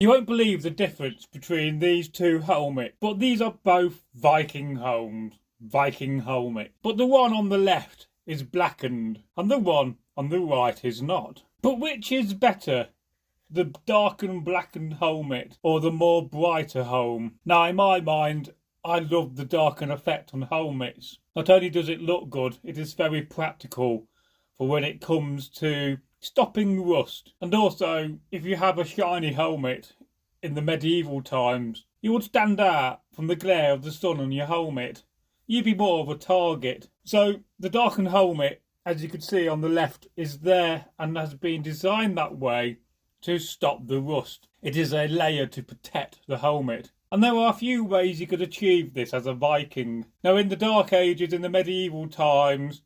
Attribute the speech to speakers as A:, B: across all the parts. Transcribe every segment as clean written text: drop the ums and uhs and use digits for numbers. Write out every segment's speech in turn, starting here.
A: You won't believe the difference between these two helmets, but these are both Viking helmet. But the one on the left is blackened, and the one on the right is not. But which is better? The darkened blackened helmet or the more brighter helm? Now, in my mind, I love the darken effect on helmets. Not only does it look good, it is very practical for when it comes to stopping rust. And also, if you have a shiny helmet in the medieval times, you would stand out from the glare of the sun on your helmet. You'd be more of a target. So the darkened helmet, as you can see on the left, is there and has been designed that way to stop the rust. It is a layer to protect the helmet. And there are a few ways you could achieve this as a Viking. Now, in the Dark Ages, in the medieval times,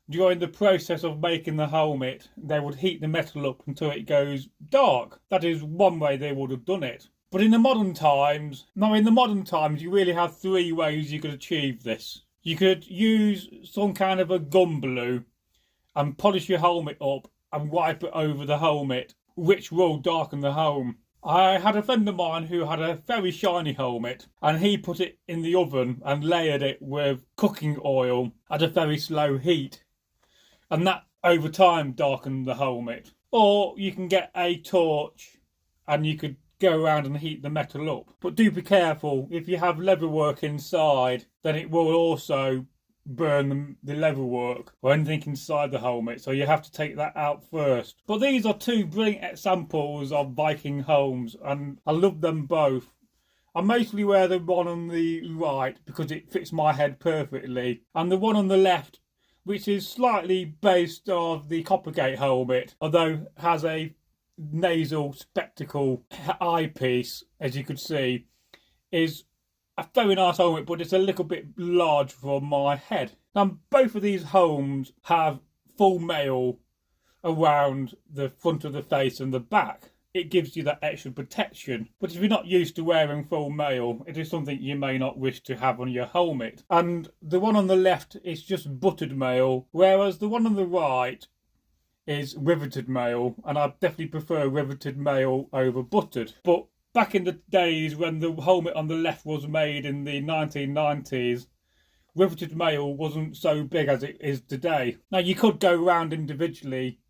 A: during the process of making the helmet, they would heat the metal up until it goes dark. That is one way they would have done it. But in the modern times, you really have three ways you could achieve this. You could use some kind of a gun blue and polish your helmet up and wipe it over the helmet, which will darken the helm. I had a friend of mine who had a very shiny helmet, and he put it in the oven and layered it with cooking oil at a very slow heat. And that, over time, darkened the helmet. Or you can get a torch and you could go around and heat the metal up. But do be careful, if you have leatherwork inside, then it will also burn the leatherwork or anything inside the helmet, so you have to take that out first. But these are two brilliant examples of Viking helms, and I love them both. I mostly wear the one on the right because it fits my head perfectly, and the one on the left, which is slightly based on the Coppergate helmet, although has a nasal spectacle eyepiece, as you could see, is a very nice helmet, but it's a little bit large for my head. Now, both of these helms have full mail around the front of the face and the back. It gives you that extra protection. But if you're not used to wearing full mail, it is something you may not wish to have on your helmet. And the one on the left is just buttered mail, whereas the one on the right is riveted mail, and I definitely prefer riveted mail over buttered. But back in the days when the helmet on the left was made in the 1990s, riveted mail wasn't so big as it is today. Now, you could go around individually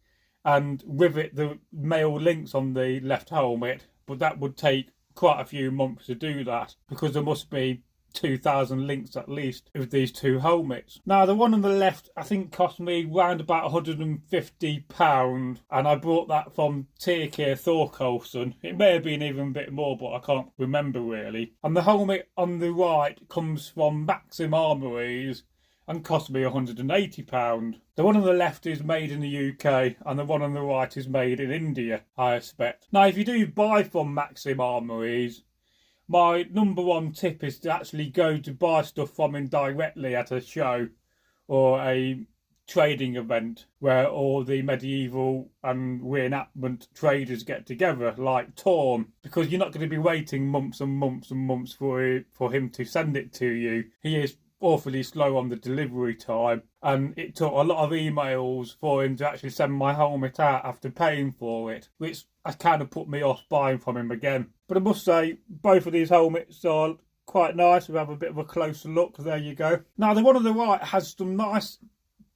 A: and rivet the mail links on the left helmet, but that would take quite a few months to do that because there must be 2,000 links at least with these two helmets. Now, the one on the left I think cost me round about £150, and I bought that from Tyrkia Thorkelson. It may have been even a bit more, but I can't remember really. And the helmet on the right comes from Maxim Armories and cost me £180. The one on the left is made in the UK and the one on the right is made in India, I expect. Now, if you do buy from Maxim Armories, my number one tip is to actually go to buy stuff from him directly at a show or a trading event where all the medieval and reenactment traders get together, like Torm, because you're not going to be waiting months and months and months for him to send it to you. He is awfully slow on the delivery time, and it took a lot of emails for him to actually send my helmet out after paying for it, which has kind of put me off buying from him again. But I must say, both of these helmets are quite nice. We have a bit of a closer look. There you go. Now, the one on the right has some nice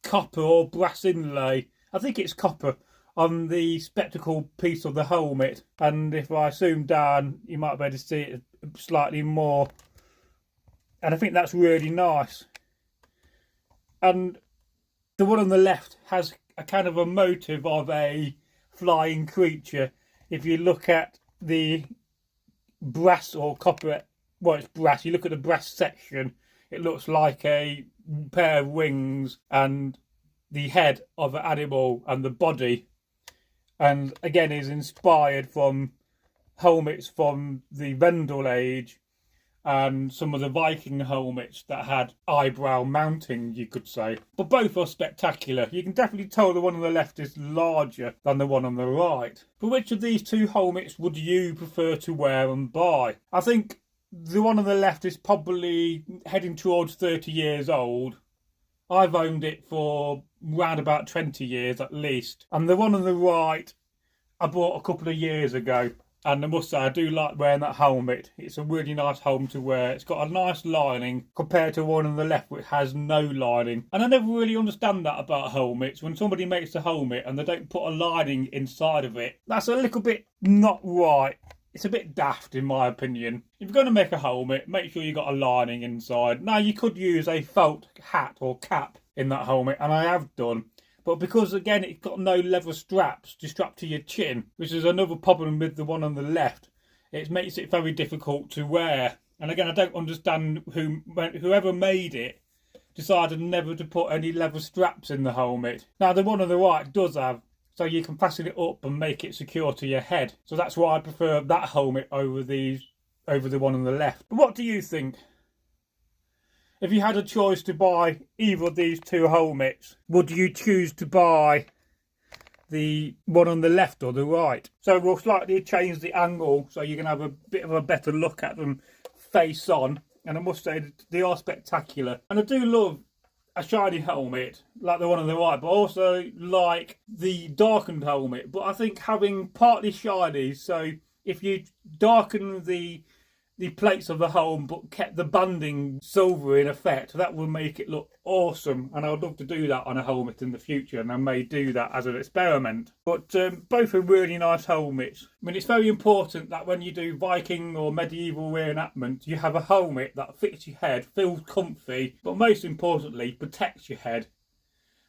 A: copper or brass inlay. I think it's copper on the spectacle piece of the helmet, and if I zoom down, you might be able to see it slightly more. And I think that's really nice. And the one on the left has a kind of a motive of a flying creature. If you look at the brass or copper, well, it's brass. You look at the brass section, it looks like a pair of wings and the head of an animal and the body. And again, is inspired from helmets from the Vendel age and some of the Viking helmets that had eyebrow mounting, you could say. But both are spectacular. You can definitely tell the one on the left is larger than the one on the right. But which of these two helmets would you prefer to wear and buy? I think the one on the left is probably heading towards 30 years old. I've owned it for round about 20 years at least. And the one on the right I bought a couple of years ago. And I must say, I do like wearing that helmet. It's a really nice helmet to wear. It's got a nice lining compared to one on the left which has no lining. And I never really understand that about helmets. When somebody makes a helmet and they don't put a lining inside of it, that's a little bit not right. It's a bit daft in my opinion. If you're going to make a helmet, make sure you got a lining inside. Now you could use a felt hat or cap in that helmet, and I have done. But because, again, it's got no leather straps to strap to your chin, which is another problem with the one on the left, it makes it very difficult to wear. And again, I don't understand whoever made it decided never to put any leather straps in the helmet. Now, the one on the right does have, so you can fasten it up and make it secure to your head. So that's why I prefer that helmet over the one on the left. But what do you think? If you had a choice to buy either of these two helmets, would you choose to buy the one on the left or the right? So we'll slightly change the angle so you can have a bit of a better look at them face on. And I must say they are spectacular. And I do love a shiny helmet like the one on the right, but also like the darkened helmet. But I think having partly shiny, so if you darken the plates of the helm but kept the banding silver in effect, that will make it look awesome. And I would love to do that on a helmet in the future, and I may do that as an experiment. But both are really nice helmets. I mean, it's very important that when you do Viking or medieval reenactment, you have a helmet that fits your head, feels comfy, but most importantly protects your head.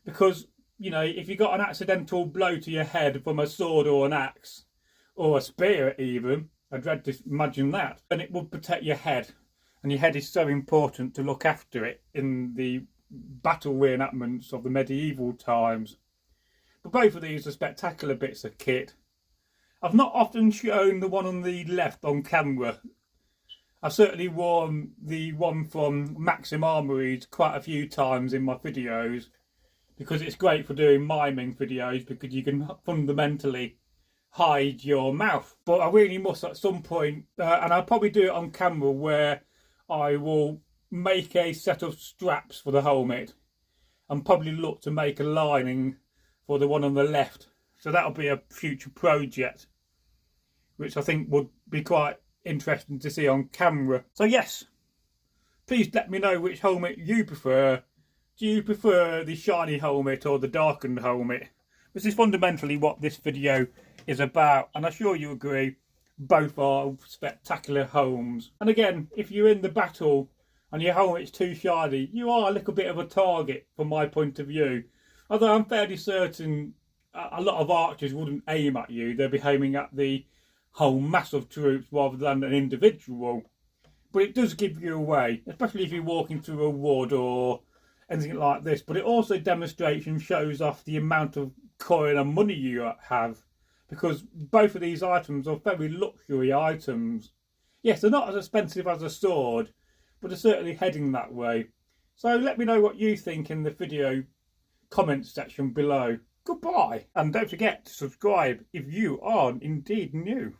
A: Because, you know, if you got an accidental blow to your head from a sword or an axe or a spear even, I dread to imagine that. And it would protect your head. And your head is so important to look after it in the battle reenactments of the medieval times. But both of these are spectacular bits of kit. I've not often shown the one on the left on camera. I've certainly worn the one from Maxim Armories quite a few times in my videos, because it's great for doing miming videos, because you can fundamentally hide your mouth. But I really must at some point, and I'll probably do it on camera, where I will make a set of straps for the helmet and probably look to make a lining for the one on the left. So that'll be a future project, which I think would be quite interesting to see on camera. So yes, please let me know which helmet you prefer. Do you prefer the shiny helmet or the darkened helmet? This is fundamentally what this video is about, and I'm sure you agree, both are spectacular helms. And again, if you're in the battle and your helmet's too shiny, you are a little bit of a target from my point of view. Although I'm fairly certain a lot of archers wouldn't aim at you, they'd be aiming at the whole mass of troops rather than an individual. But it does give you away, especially if you're walking through a wood or anything like this. But it also demonstrates and shows off the amount of coin and money you have, because both of these items are very luxury items. Yes, they're not as expensive as a sword, but they're certainly heading that way. So let me know what you think in the video comments section below. Goodbye, and don't forget to subscribe if you are indeed new.